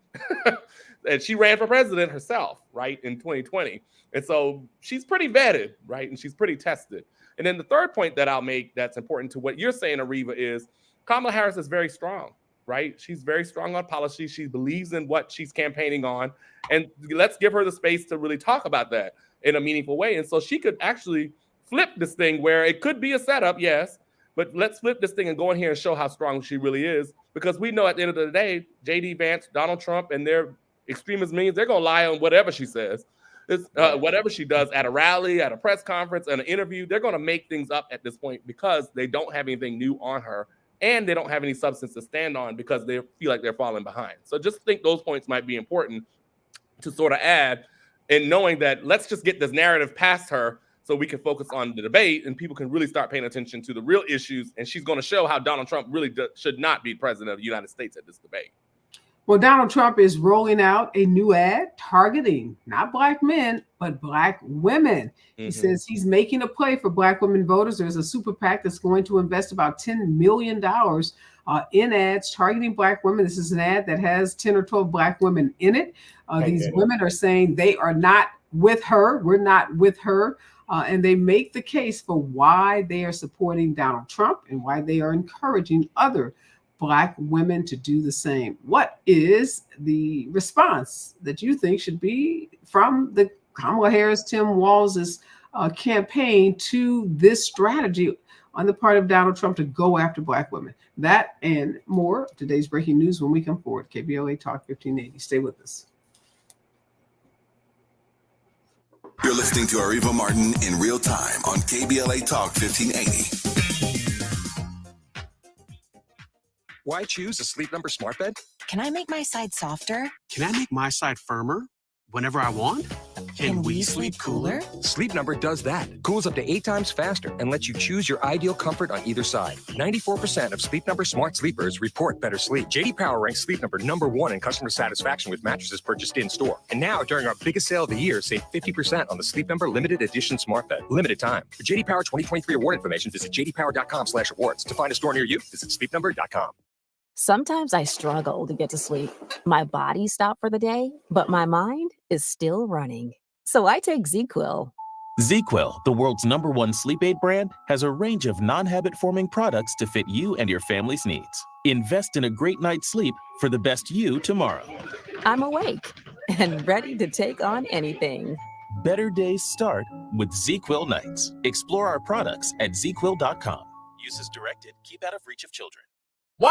And she ran for president herself, right, in 2020. And so she's pretty vetted, right? And she's pretty tested. And then the third point that I'll make that's important to what you're saying, Areva, is Kamala Harris is very strong, right? She's very strong on policy. She believes in what she's campaigning on. And let's give her the space to really talk about that in a meaningful way. And so she could actually flip this thing where it could be a setup, yes, but let's flip this thing and go in here and show how strong she really is. Because we know at the end of the day, J.D. Vance, Donald Trump, and their extremist minions, they're going to lie on whatever she says. Whatever she does at a rally, at a press conference, at an interview, they're going to make things up at this point because they don't have anything new on her and they don't have any substance to stand on because they feel like they're falling behind. So just think those points might be important to sort of add in knowing that let's just get this narrative past her so we can focus on the debate and people can really start paying attention to the real issues. And she's going to show how Donald Trump really should not be president of the United States at this debate. Well, Donald Trump is rolling out a new ad targeting not Black men, but Black women. He says he's making a play for Black women voters. There's a super PAC that's going to invest about $10 million in ads targeting Black women. This is an ad that has 10 or 12 Black women in it. These women are saying they are not with her. We're not with her. And they make the case for why they are supporting Donald Trump and why they are encouraging other Black women to do the same. What is the response that you think should be from the Kamala Harris, Tim Walz's campaign to this strategy on the part of Donald Trump to go after Black women? That and more, today's breaking news when we come forward. KBLA Talk 1580. Stay with us. You're listening to Areva Martin in real time on KBLA Talk 1580. Why choose a Sleep Number smart bed? Can I make my side softer? Can I make my side firmer whenever I want? Can we sleep cooler? Sleep Number does that. Cools up to 8 times faster and lets you choose your ideal comfort on either side. 94% of Sleep Number smart sleepers report better sleep. J.D. Power ranks Sleep Number #1 in customer satisfaction with mattresses purchased in-store. And now, during our biggest sale of the year, save 50% on the Sleep Number Limited Edition smart bed. Limited time. For J.D. Power 2023 award information, visit jdpower.com/awards. To find a store near you, visit sleepnumber.com. Sometimes I struggle to get to sleep. My body stopped for the day, but my mind is still running. So I take ZQuil. ZQuil, the world's #1 sleep aid brand, has a range of non-habit-forming products to fit you and your family's needs. Invest in a great night's sleep for the best you tomorrow. I'm awake and ready to take on anything. Better days start with ZQuil nights. Explore our products at ZQuil.com. Use as directed. Keep out of reach of children. The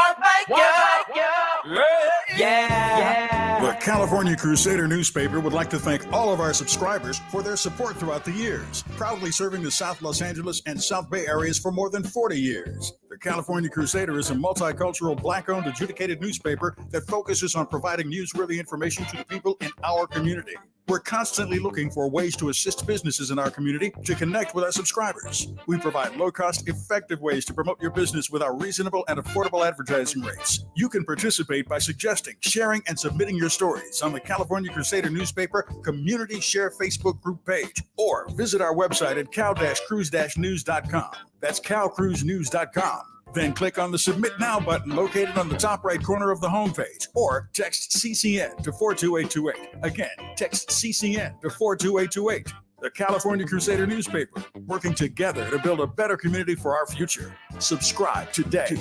California Crusader newspaper would like to thank all of our subscribers for their support throughout the years, proudly serving the South Los Angeles and South Bay areas for more than 40 years. The California Crusader is a multicultural, Black-owned, adjudicated newspaper that focuses on providing newsworthy information to the people in our community. We're constantly looking for ways to assist businesses in our community to connect with our subscribers. We provide low-cost, effective ways to promote your business with our reasonable and affordable advertising rates. You can participate by suggesting, sharing, and submitting your stories on the California Crusader newspaper Community Share Facebook group page, or visit our website at cal-cruise-news.com. That's calcruisenews.com. Then click on the Submit Now button located on the top right corner of the homepage, or text CCN to 42828. Again, text CCN to 42828. The California Crusader newspaper, working together to build a better community for our future. Subscribe today.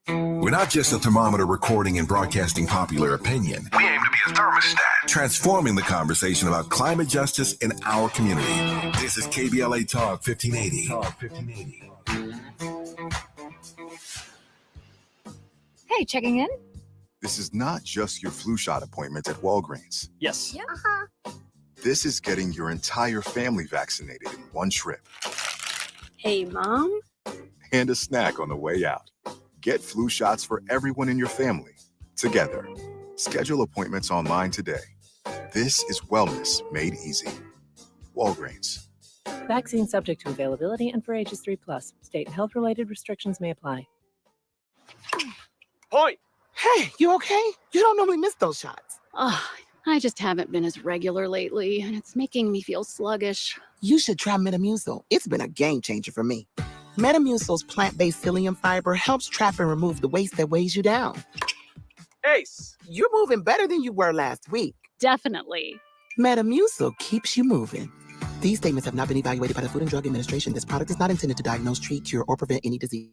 We're not just a thermometer recording and broadcasting popular opinion. We aim to be a thermostat, transforming the conversation about climate justice in our community. This is KBLA Talk 1580. Hey, checking in? This is not just your flu shot appointment at Walgreens. Yes. Yeah. This is getting your entire family vaccinated in one trip. Hey, Mom? And a snack on the way out. Get flu shots for everyone in your family, together. Schedule appointments online today. This is wellness made easy. Walgreens. Vaccine subject to availability and for ages 3+. State and health-related restrictions may apply. Point. Hey, you okay? You don't normally miss those shots. Oh, I just haven't been as regular lately, and it's making me feel sluggish. You should try Metamucil. It's been a game changer for me. Metamucil's plant-based psyllium fiber helps trap and remove the waste that weighs you down. Ace, you're moving better than you were last week. Definitely. Metamucil keeps you moving. These statements have not been evaluated by the Food and Drug Administration. This product is not intended to diagnose, treat, cure, or prevent any disease.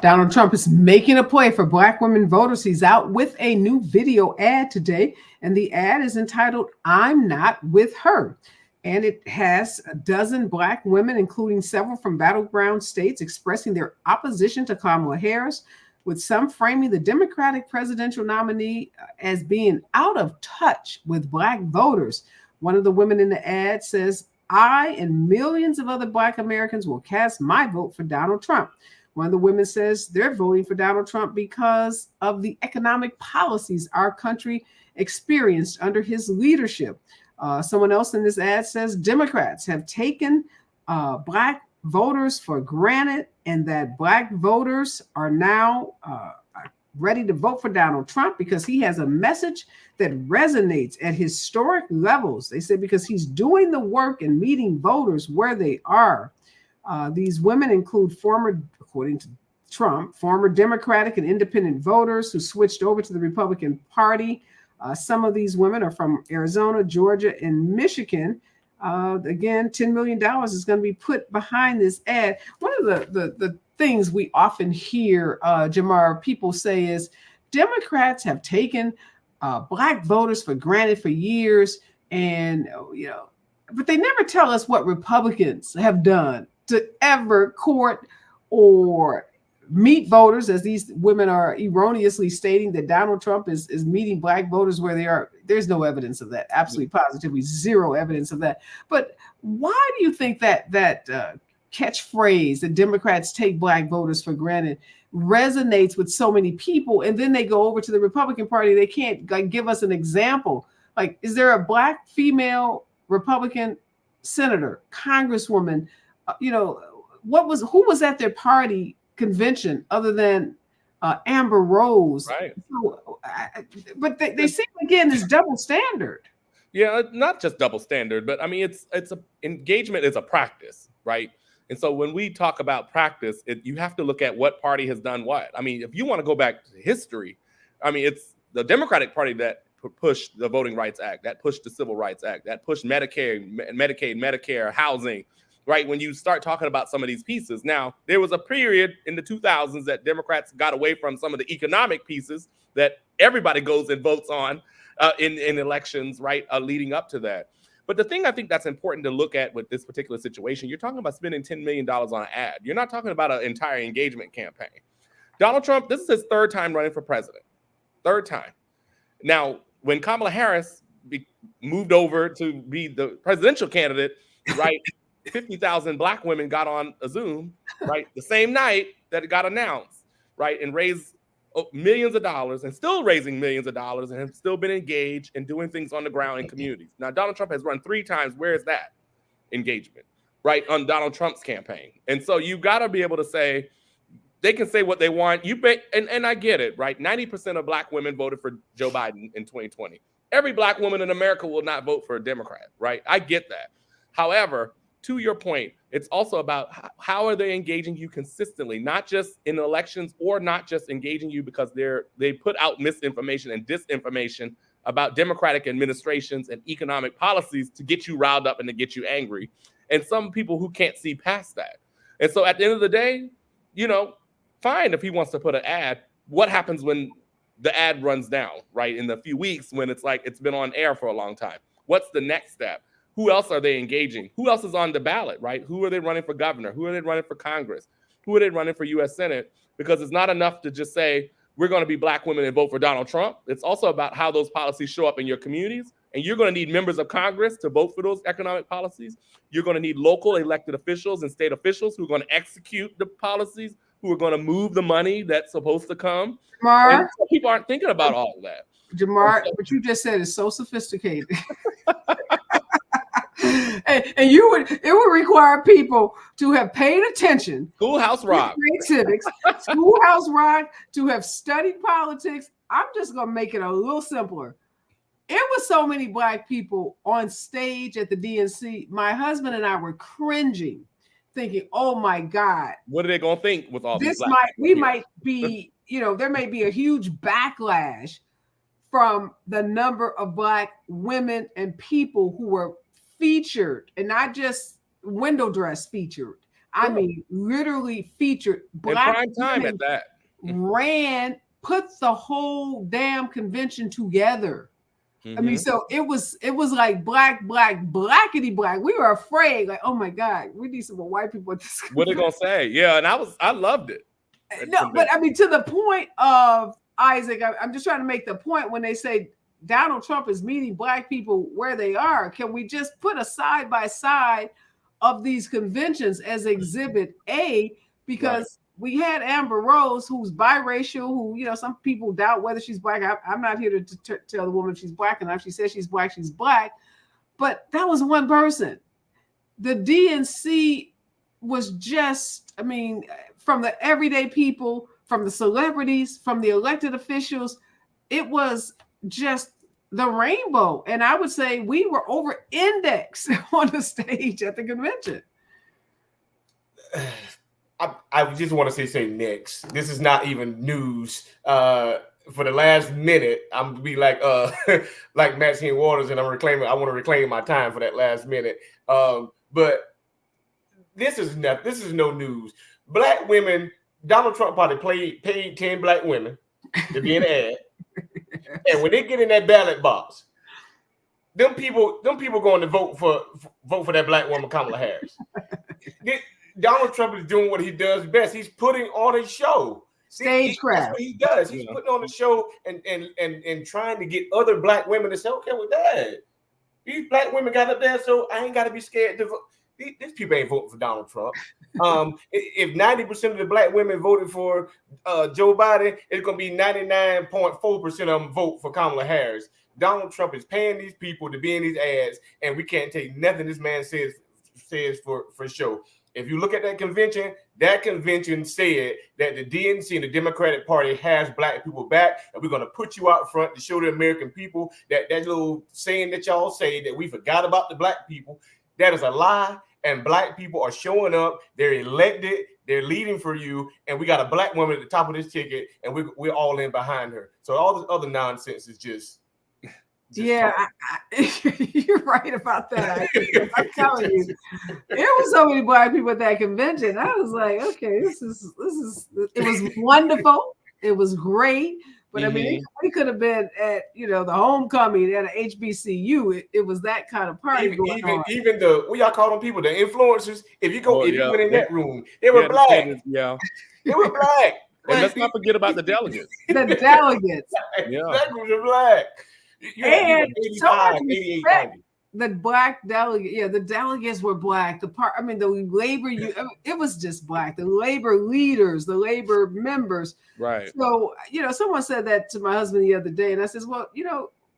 Donald Trump is making a play for Black women voters. He's out with a new video ad today, and the ad is entitled, "I'm Not With Her." And it has a dozen Black women, including several from battleground states, expressing their opposition to Kamala Harris, with some framing the Democratic presidential nominee as being out of touch with Black voters. One of the women in the ad says, "I and millions of other Black Americans will cast my vote for Donald Trump." One of the women says they're voting for Donald Trump because of the economic policies our country experienced under his leadership. Someone else in this ad says Democrats have taken Black voters for granted, and that Black voters are now ready to vote for Donald Trump because he has a message that resonates at historic levels. They say because he's doing the work and meeting voters where they are. These women include according to Trump, former Democratic and independent voters who switched over to the Republican Party. Some of these women are from Arizona, Georgia, and Michigan. Again, $10 million is going to be put behind this ad. One of the things we often hear, Jamar, people say is Democrats have taken Black voters for granted for years, and but they never tell us what Republicans have done to ever court or meet voters, as these women are erroneously stating that Donald Trump is meeting Black voters where they are. There's no evidence of that. Absolutely, positively zero evidence of that. But why do you think that catchphrase that Democrats take Black voters for granted resonates with so many people, and then they go over to the Republican Party? They can't give us an example. Like, is there a Black female Republican senator, congresswoman? Who was at their party convention other than Amber Rose? Right. But they seem, again, this double standard. Yeah, not just double standard, but I mean, engagement is a practice, right? And so when we talk about practice, you have to look at what party has done what. I mean, if you want to go back to history, I mean, it's the Democratic Party that pushed the Voting Rights Act, that pushed the Civil Rights Act, that pushed Medicaid, Medicare, housing, right? When you start talking about some of these pieces. Now, there was a period in the 2000s that Democrats got away from some of the economic pieces that everybody goes and votes on in elections, right, leading up to that. But the thing I think that's important to look at with this particular situation, you're talking about spending $10 million on an ad. You're not talking about an entire engagement campaign. Donald Trump, this is his third time running for president. Third time. Now, when Kamala Harris moved over to be the presidential candidate, right, 50,000 Black women got on a Zoom, right, the same night that it got announced, right, and raised millions of dollars and still raising millions of dollars and have still been engaged and doing things on the ground in communities. Now, Donald Trump has run 3 times. Where is that engagement, right, on Donald Trump's campaign? And so you got to be able to say, they can say what they want. And I get it, right? 90% of Black women voted for Joe Biden in 2020. Every Black woman in America will not vote for a Democrat, right? I get that. However, to your point, it's also about how are they engaging you consistently, not just in elections or not just engaging you because they put out misinformation and disinformation about Democratic administrations and economic policies to get you riled up and to get you angry. And some people who can't see past that. And so at the end of the day, fine if he wants to put an ad. What happens when the ad runs down, right? In the few weeks when it's like it's been on air for a long time. What's the next step? Who else are they engaging? Who else is on the ballot, right? Who are they running for governor? Who are they running for Congress? Who are they running for U.S. Senate? Because it's not enough to just say, we're going to be Black women and vote for Donald Trump. It's also about how those policies show up in your communities. And you're going to need members of Congress to vote for those economic policies. You're going to need local elected officials and state officials who are going to execute the policies, who are going to move the money that's supposed to come. Jamar, people aren't thinking about all of that. Jamar, what you just said is so sophisticated. and it would require people to have paid attention. Schoolhouse Rock. Civics, Schoolhouse Rock, to have studied politics. I'm just going to make it a little simpler. It was so many Black people on stage at the DNC. My husband and I were cringing, thinking, oh my God. What are they going to think with all this? These might be, there may be a huge backlash from the number of Black women and people who were featured, and not just window dress featured. I mean, literally featured. Black prime time at that. Put the whole damn convention together. Mm-hmm. I mean, so it was like blackity black. We were afraid, like, oh my God, we need some more white people at this convention. What are they gonna say? Yeah, and I loved it. No, but I mean, to the point of Isaac, I'm just trying to make the point when they say Donald Trump is meeting Black people where they are. Can we just put a side by side of these conventions as Exhibit A? Because we had Amber Rose, who's biracial, who, some people doubt whether she's Black. I'm not here to tell the woman if she's Black enough. She says she's Black, she's Black. But that was one person. The DNC was just, I mean, from the everyday people, from the celebrities, from the elected officials, it was just the rainbow. And I would say we were over-indexed on the stage at the convention. I just want to say next. This is not even news. For the last minute, I'm gonna be like like Maxine Waters, and I want to reclaim my time for that last minute. But this is no news. Black women, Donald Trump probably paid 10 Black women to be an ad. And when they get in that ballot box, them people going to vote for that Black woman, Kamala Harris. Donald Trump is doing what he does best. He's putting on a show. Stagecraft. That's what he does. He's putting on a show and trying to get other Black women to say, okay, with that, these Black women got up there, so I ain't got to be scared to vote. These people ain't voting for Donald Trump. If 90% of the Black women voted for Joe Biden, it's going to be 99.4% of them vote for Kamala Harris. Donald Trump is paying these people to be in these ads, and we can't take nothing this man says for show. If you look at that convention said that the DNC and the Democratic Party has black people back, and we're going to put you out front to show the American people that little saying that y'all say that we forgot about the black people, that is a lie. And black people are showing up. They're elected. They're leading for you. And we got a black woman at the top of this ticket, and we're all in behind her. So all this other nonsense is just yeah, you're right about that. I'm telling you, there was so many black people at that convention. I was like, okay, this is. It was wonderful. It was great. But I mean, we could have been at the homecoming at an HBCU. It was that kind of party going on. Even the what y'all call them people, the influencers. If you go, you went in that room, they were black. They were black. And let's not forget about the delegates. The delegates. That group are black. And so much respect. The black delegate, the delegates were black. The labor, it was just black. The labor leaders, the labor members. Right. So, someone said that to my husband the other day, and I says, well,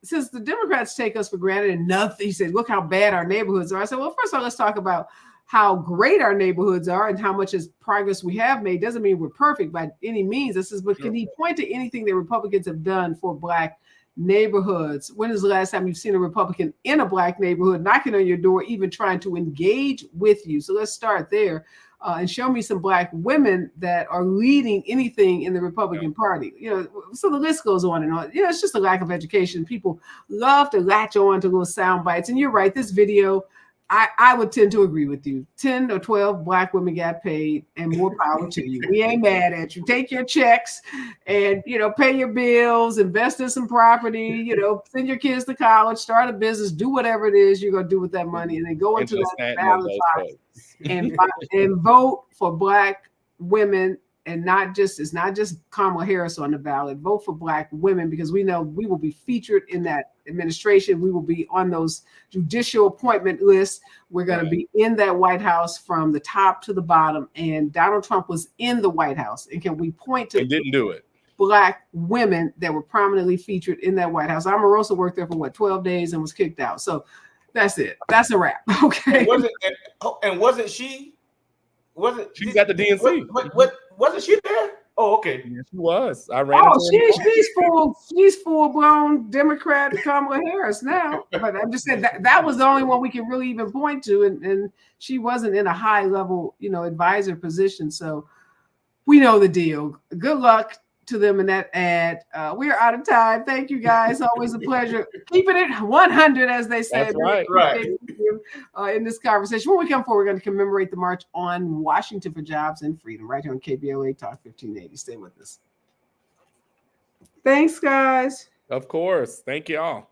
since the Democrats take us for granted and nothing, he said, look how bad our neighborhoods are. I said, well, first of all, let's talk about how great our neighborhoods are and how much progress we have made. Doesn't mean we're perfect by any means. I says, but can he point to anything that Republicans have done for black neighborhoods? When is the last time you've seen a Republican in a black neighborhood knocking on your door, even trying to engage with you? So let's start there and show me some black women that are leading anything in the Republican Party. So the list goes on and on. It's just a lack of education. People love to latch on to little sound bites. And you're right, this video, I would tend to agree with you. 10 or 12 black women got paid, and more power to you. We ain't mad at you. Take your checks and, pay your bills, invest in some property, send your kids to college, start a business, do whatever it is you're going to do with that money, and then go into that ballot box and vote for black women. And it's not just Kamala Harris on the ballot. Vote for black women, because we know we will be featured in that administration. We will be on those judicial appointment lists. We're going to be in that White House from the top to the bottom. And Donald Trump was in the White House. And can we point to didn't do it? Black women that were prominently featured in that White House? Omarosa worked there for 12 days and was kicked out. So that's it. That's a wrap. Okay. Wasn't she? She's at the DNC. Wasn't she there? Oh, okay. Yes, she was. I ran. She's full blown Democrat Kamala Harris now. But I'm just saying that was the only one we can really even point to, and she wasn't in a high level, advisor position. So we know the deal. Good luck to them in that ad. We're out of time. Thank you guys. Always a pleasure. Keeping it 100, as they say. That's right. In this conversation. When we come forward, we're going to commemorate the March on Washington for Jobs and Freedom right here on KBLA Talk 1580. Stay with us. Thanks, guys. Of course. Thank you all.